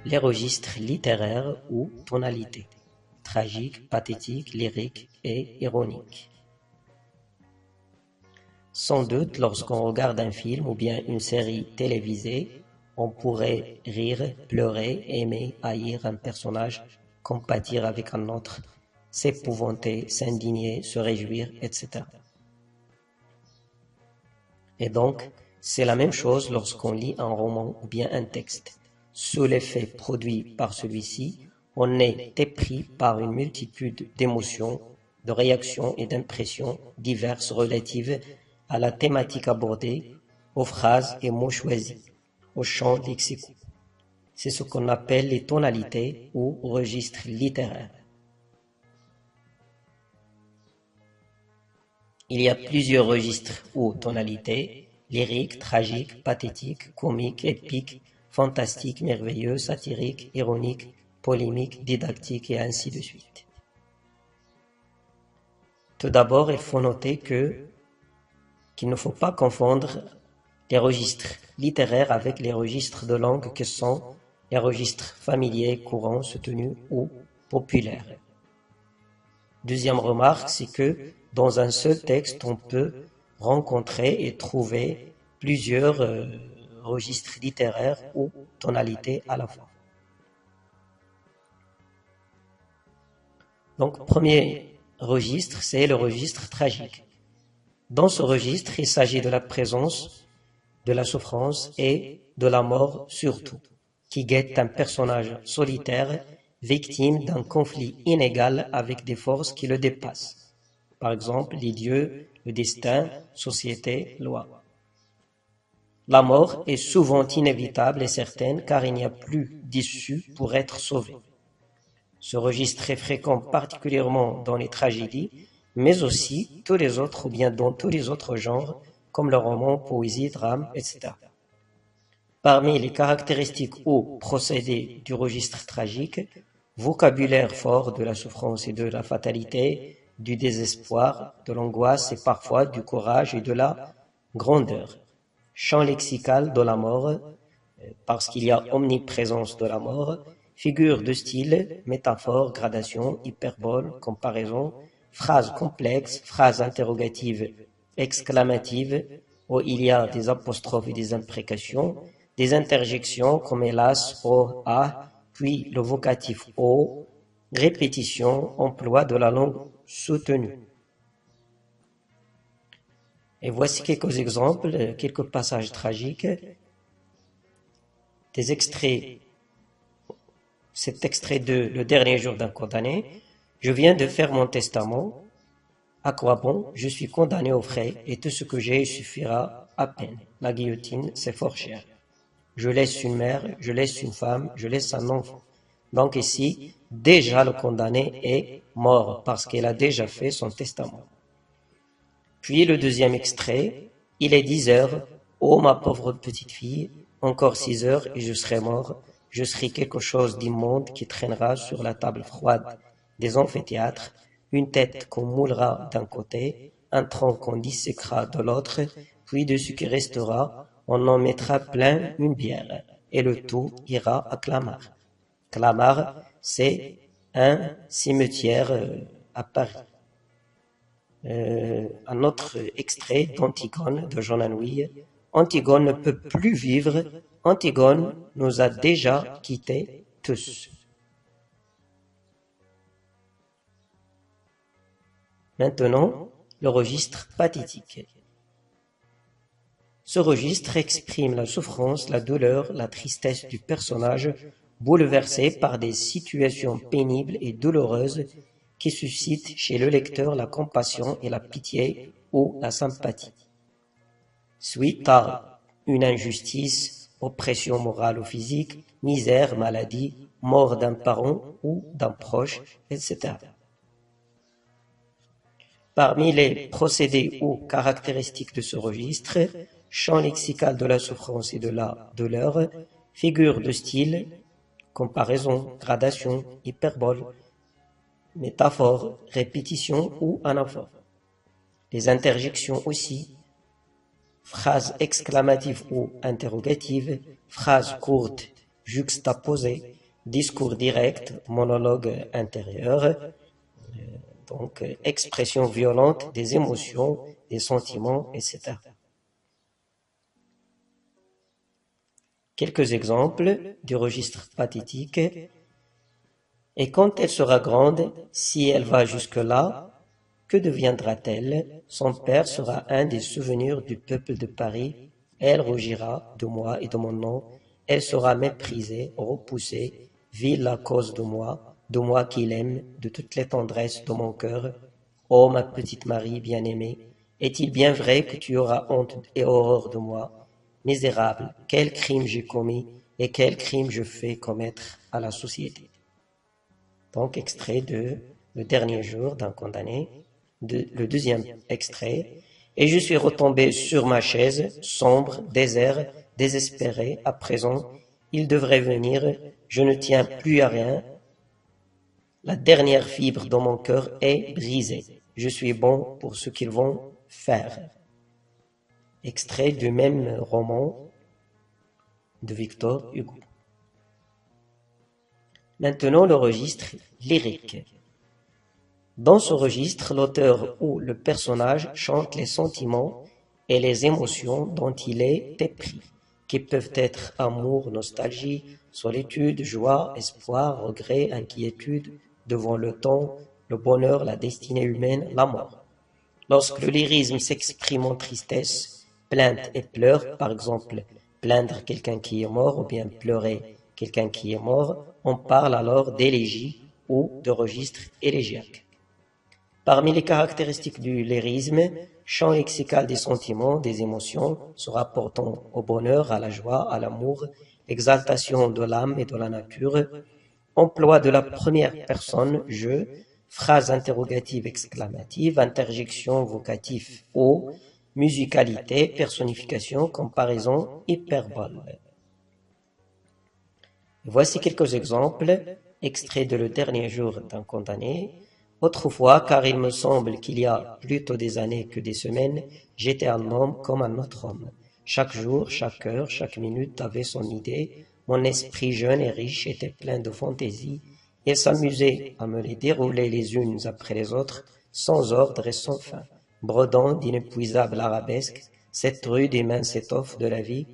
les registres littéraires ou tonalités, tragique, pathétique, lyrique et ironique. Sans doute, lorsqu'on regarde un film ou bien une série télévisée, on pourrait rire, pleurer, aimer, haïr un personnage, compatir avec un autre, s'épouvanter, s'indigner, se réjouir, etc. Et donc, c'est la même chose lorsqu'on lit un roman ou bien un texte. Sous l'effet produit par celui-ci, on est épris par une multitude d'émotions, de réactions et d'impressions diverses relatives à la thématique abordée, aux phrases et mots choisis, aux champs lexicaux. C'est ce qu'on appelle les tonalités ou registres littéraires. Il y a plusieurs registres ou tonalités, lyrique, tragique, pathétique, comique, épique, fantastique, merveilleux, satirique, ironique, polémique, didactique et ainsi de suite. Tout d'abord, il faut noter qu'il ne faut pas confondre les registres littéraires avec les registres de langue que sont les registres familiers, courants, soutenus ou populaires. Deuxième remarque, c'est que dans un seul texte, on peut rencontrer et trouver plusieurs registres littéraires ou tonalités à la fois. Donc, premier registre, c'est le registre tragique. Dans ce registre, il s'agit de la présence, de la souffrance et de la mort surtout, qui guette un personnage solitaire, victime d'un conflit inégal avec des forces qui le dépassent. Par exemple, les dieux, le destin, société, loi. La mort est souvent inévitable et certaine car il n'y a plus d'issue pour être sauvé. Ce registre est fréquent particulièrement dans les tragédies, mais aussi tous les autres ou bien dans tous les autres genres comme le roman, poésie, drame, etc. Parmi les caractéristiques ou procédés du registre tragique, vocabulaire fort de la souffrance et de la fatalité, du désespoir, de l'angoisse et parfois du courage et de la grandeur. Champ lexical de la mort, parce qu'il y a omniprésence de la mort, figure de style, métaphore, gradation, hyperbole, comparaison, phrases complexes, phrases interrogatives, exclamatives, où il y a des apostrophes et des imprécations, des interjections comme hélas, oh, ah, puis le vocatif oh, répétition, emploi de la langue soutenue. Et voici quelques exemples, quelques passages tragiques, des extraits. Cet extrait de Le dernier jour d'un condamné. Je viens de faire mon testament. À quoi bon? Je suis condamné aux frais et tout ce que j'ai suffira à peine. La guillotine, c'est fort cher. Je laisse une mère, je laisse une femme, je laisse un enfant. Donc ici, déjà le condamné est mort parce qu'il a déjà fait son testament. Puis le deuxième extrait, il est 10 heures. Oh ma pauvre petite fille, encore 6 heures et je serai mort. Je serai quelque chose d'immonde qui traînera sur la table froide des amphithéâtres, une tête qu'on moulera d'un côté, un tronc qu'on disséquera de l'autre, puis de ce qui restera, on en mettra plein une bière, et le tout ira à Clamart. Clamart, c'est un cimetière à Paris. Un autre extrait d'Antigone de Jean Anouilh. Antigone ne peut plus vivre. Antigone nous a déjà quittés tous. Maintenant, le registre pathétique. Ce registre exprime la souffrance, la douleur, la tristesse du personnage bouleversé par des situations pénibles et douloureuses qui suscitent chez le lecteur la compassion et la pitié ou la sympathie. Suite à une injustice, oppression morale ou physique, misère, maladie, mort d'un parent ou d'un proche, etc. Parmi les procédés ou caractéristiques de ce registre, champ lexical de la souffrance et de la douleur, figure de style, comparaison, gradation, hyperbole, métaphore, répétition ou anaphore. Les interjections aussi, phrases exclamatives ou interrogatives, phrases courtes, juxtaposées, discours direct, monologue intérieur, donc expression violente des émotions, des sentiments, etc. Quelques exemples du registre pathétique. Et quand elle sera grande, si elle va jusque-là, que deviendra-t-elle? Son père sera un des souvenirs du peuple de Paris. Elle rougira de moi et de mon nom. Elle sera méprisée, repoussée, vile à cause de moi qu'il aime, de toutes les tendresses de mon cœur. Ô ma petite Marie bien-aimée, est-il bien vrai que tu auras honte et horreur de moi? Misérable, quel crime j'ai commis et quel crime je fais commettre à la société. Donc, extrait de Le dernier jour d'un condamné, le deuxième extrait. Et je suis retombé sur ma chaise, sombre, désert, désespéré. À présent, il devrait venir. Je ne tiens plus à rien. La dernière fibre dans mon cœur est brisée. Je suis bon pour ce qu'ils vont faire. Extrait du même roman de Victor Hugo. Maintenant, le registre lyrique. Dans ce registre, l'auteur ou le personnage chante les sentiments et les émotions dont il est épris, qui peuvent être amour, nostalgie, solitude, joie, espoir, regret, inquiétude devant le temps, le bonheur, la destinée humaine, la mort. Lorsque le lyrisme s'exprime en tristesse, plainte et pleurs, par exemple, plaindre quelqu'un qui est mort ou bien pleurer quelqu'un qui est mort, on parle alors d'élégie ou de registre élégiaque. Parmi les caractéristiques du lyrisme, chant lexical des sentiments, des émotions, se rapportant au bonheur, à la joie, à l'amour, exaltation de l'âme et de la nature, emploi de la première personne, je, phrase interrogative exclamative, interjection vocatif au, musicalité, personnification, comparaison, hyperbole. Voici quelques exemples, extraits de Le dernier jour d'un condamné. Autrefois, car il me semble qu'il y a plutôt des années que des semaines, j'étais un homme comme un autre homme. Chaque jour, chaque heure, chaque minute avait son idée. Mon esprit jeune et riche était plein de fantaisie. Il s'amusait à me les dérouler les unes après les autres, sans ordre et sans fin, brodant d'inépuisables arabesques, cette rude et mince étoffe de la vie.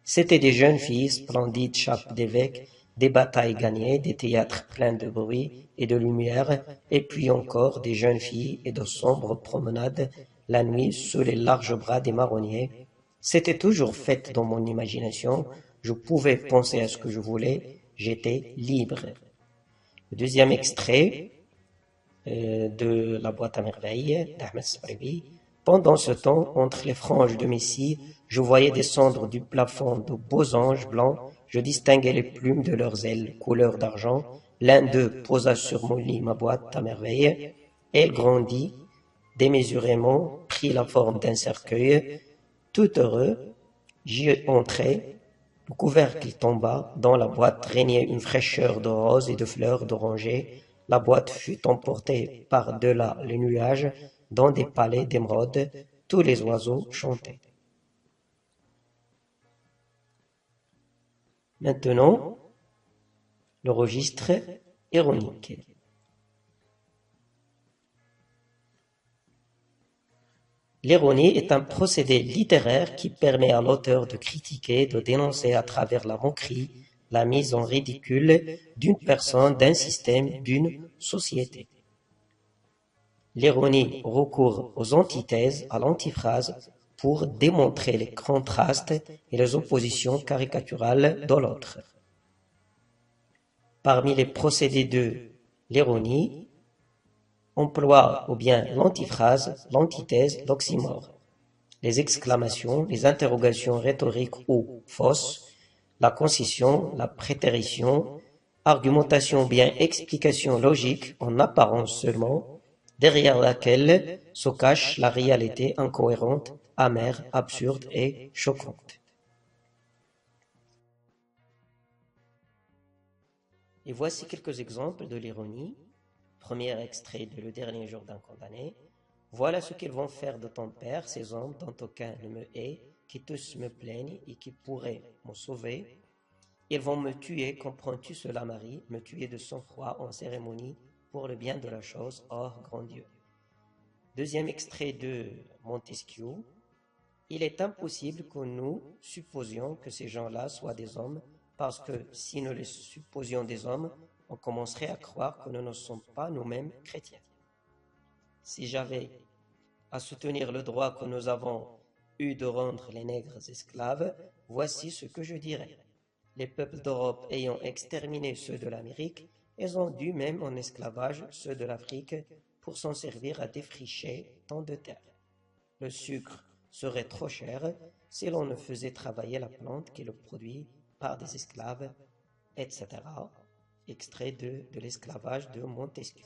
C'étaient des jeunes filles splendides chapes d'évêques, des batailles gagnées, des théâtres pleins de bruit et de lumière, et puis encore des jeunes filles et de sombres promenades la nuit sous les larges bras des marronniers. C'était toujours fait dans mon imagination, je pouvais penser à ce que je voulais, j'étais libre. Le deuxième extrait de La boîte à merveilles d'Ahmed Sbribi. Pendant ce temps, entre les franges de mes cils, je voyais descendre du plafond de beaux anges blancs, je distinguais les plumes de leurs ailes, couleur d'argent. L'un d'eux posa sur mon lit ma boîte à merveilles. Elle grandit démesurément, prit la forme d'un cercueil. Tout heureux, j'y entrai. Le couvercle tomba. Dans la boîte régnait une fraîcheur de roses et de fleurs d'oranger. La boîte fut emportée par-delà les nuages dans des palais d'émeraude. Tous les oiseaux chantaient. Maintenant, le registre ironique. L'ironie est un procédé littéraire qui permet à l'auteur de critiquer, de dénoncer à travers la moquerie, la mise en ridicule d'une personne, d'un système, d'une société. L'ironie recourt aux antithèses, à l'antiphrase, pour démontrer les contrastes et les oppositions caricaturales de l'autre. Parmi les procédés de l'ironie, emploie ou bien l'antiphrase, l'antithèse, l'oxymore, les exclamations, les interrogations rhétoriques ou fausses, la concision, la prétérition, argumentation ou bien explication logique en apparence seulement, derrière laquelle se cache la réalité incohérente, amère, absurde et choquante. Et voici quelques exemples de l'ironie. Premier extrait de Le dernier jour d'un condamné. Voilà ce qu'ils vont faire de ton père, ces hommes dont aucun ne me hait, qui tous me plaignent et qui pourraient me sauver. Ils vont me tuer, comprends-tu cela, Marie, me tuer de sang-froid en cérémonie pour le bien de la chose, oh grand Dieu. Deuxième extrait de Montesquieu. Il est impossible que nous supposions que ces gens-là soient des hommes, parce que si nous les supposions des hommes, on commencerait à croire que nous ne sommes pas nous-mêmes chrétiens. Si j'avais à soutenir le droit que nous avons eu de rendre les nègres esclaves, voici ce que je dirais. Les peuples d'Europe ayant exterminé ceux de l'Amérique, ils ont dû même en esclavage ceux de l'Afrique pour s'en servir à défricher tant de terre. Le sucre serait trop cher si l'on ne faisait travailler la plante qui le produit par des esclaves, etc. Extrait de l'esclavage de Montesquieu.